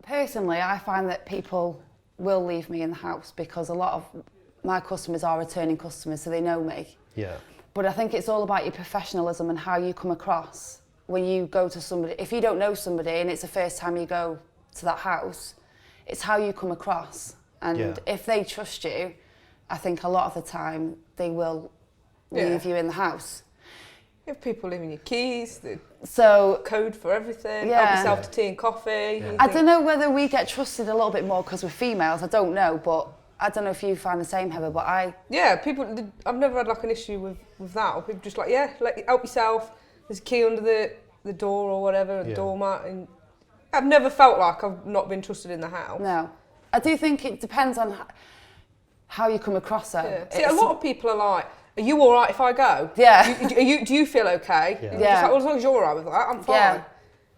Personally, I find that people will leave me in the house because a lot of my customers are returning customers, so they know me. Yeah. But I think it's all about your professionalism and how you come across when you go to somebody. If you don't know somebody and it's the first time you go to that house, it's how you come across. And if they trust you, I think a lot of the time they will leave you in the house. You have people leaving your keys, the code for everything, help yourself to tea and coffee. Yeah. I don't know whether we get trusted a little bit more because we're females, I don't know, but I don't know if you find the same, Heather, but I've never had like an issue with that, or people just like, help yourself, there's a key under the door or whatever, a doormat, and I've never felt like I've not been trusted in the house. No. I do think it depends on how you come across it. Yeah. See, a lot of people are like, are you all right if I go? Yeah. Do you feel okay? Yeah. And you're just like, well, as long as you're all right with that, I'm fine. Yeah.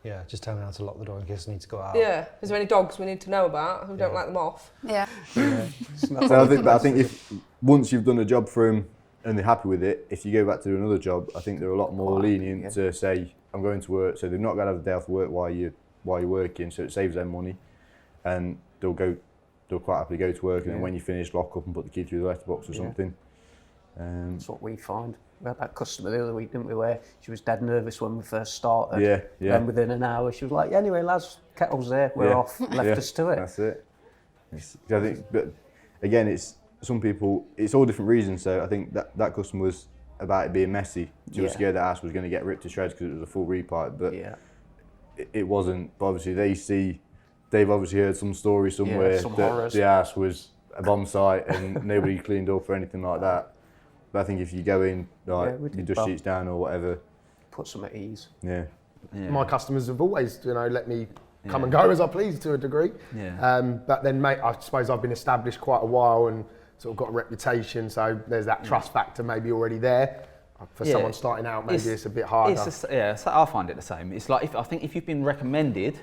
Yeah, just tell me how to lock the door in case I need to go out. Yeah. Is there any dogs we need to know about? We don't let them off. Yeah. So I think if once you've done a job for them and they're happy with it, if you go back to do another job, I think they're a lot more lenient to say, I'm going to work, so they're not going to have a day off work while you're working, so it saves them money, and they'll quite happily go to work, and then when you finish, lock up and put the key through the letterbox or something. That's what we find. We had that customer the other week, didn't we, where she was dead nervous when we first started. Yeah. And within an hour, she was like, anyway, lads, kettle's there, we're off, left us to it. That's it. I think, but again, it's some people, it's all different reasons, so I think that customer was about it being messy. She was scared that house was going to get ripped to shreds because it was a full repipe, but it wasn't. But obviously they've obviously heard some story somewhere that the house was a bomb site and nobody cleaned up or anything like that. But I think if you go in, like, you dust sheets down or whatever, put some at ease. Yeah. My customers have always, let me come and go as I please to a degree. But then, mate, I suppose I've been established quite a while and sort of got a reputation, so there's that trust factor maybe already there. For someone starting out, maybe it's a bit harder. So I find it the same. It's like I think if you've been recommended,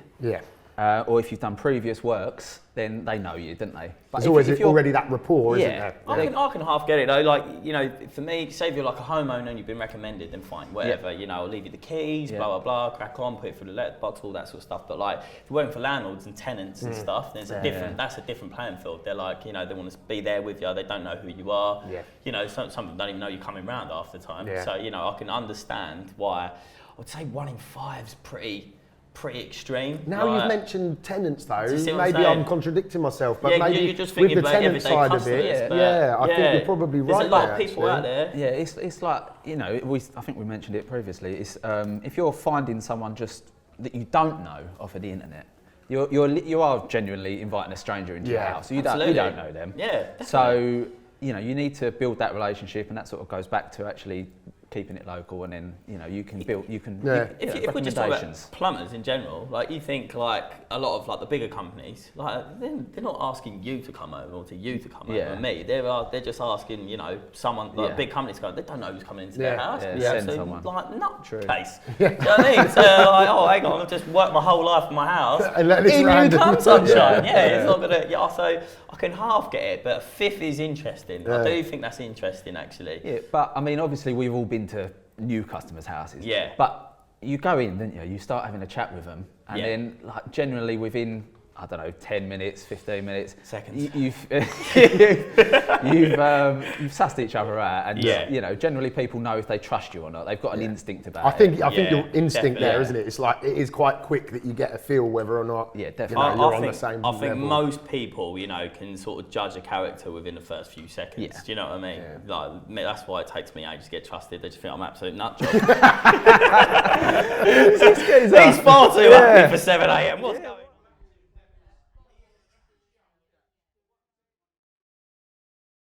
or if you've done previous works, then they know you, don't they? But there's always already that rapport, isn't there? I can half get it though. Like, for me, say if you're like a homeowner and you've been recommended, then fine, whatever. I'll leave you the keys, blah blah blah, crack on, put it through the letterbox, all that sort of stuff. But like, if you're working for landlords and tenants and stuff, then that's a different playing field. They're like, they want to be there with you. They don't know who you are. Some of them don't even know you're coming round half the time. So I can understand why. I would say 1 in 5 is pretty extreme. Now you've mentioned tenants though, maybe I'm contradicting myself, but maybe you're just with the like tenant side of it, I think you're probably right. There's a lot of people out there. Yeah, it's like, I think we mentioned it previously, it's if you're finding someone just that you don't know off of the internet, you are genuinely inviting a stranger into your house. You don't know them. Yeah, definitely. So, you need to build that relationship, and that sort of goes back to actually keeping it local, and then you can build. If we're just talking about plumbers in general, like you think like a lot of like the bigger companies, like they're not asking you to come over or to you to come over. And me, they're just asking someone like a big company to go. They don't know who's coming into their house. Send someone. Like nutcase. Do you know what I mean? So like, oh hang on, I've just worked my whole life in my house. And let this in you come sunshine. It's Yeah. not gonna. So I can half get it, but a fifth is interesting. I do think that's interesting actually. Yeah, but I mean, obviously we've all been to new customers' houses. Yeah. But you go in, don't you? You start having a chat with them, and then like generally within 10 minutes, 15 minutes, seconds, you've sussed each other out, and generally people know if they trust you or not. They've got an instinct about it. I think your instinct there, isn't it? It's like it is quite quick that you get a feel whether or not you're on the same level. I think most people, can sort of judge a character within the first few seconds. Yeah. Do you know what I mean? Yeah. Like that's why it takes me ages to get trusted. They just think I'm an absolute nut job. He's far too happy for 7 a.m. What's going on?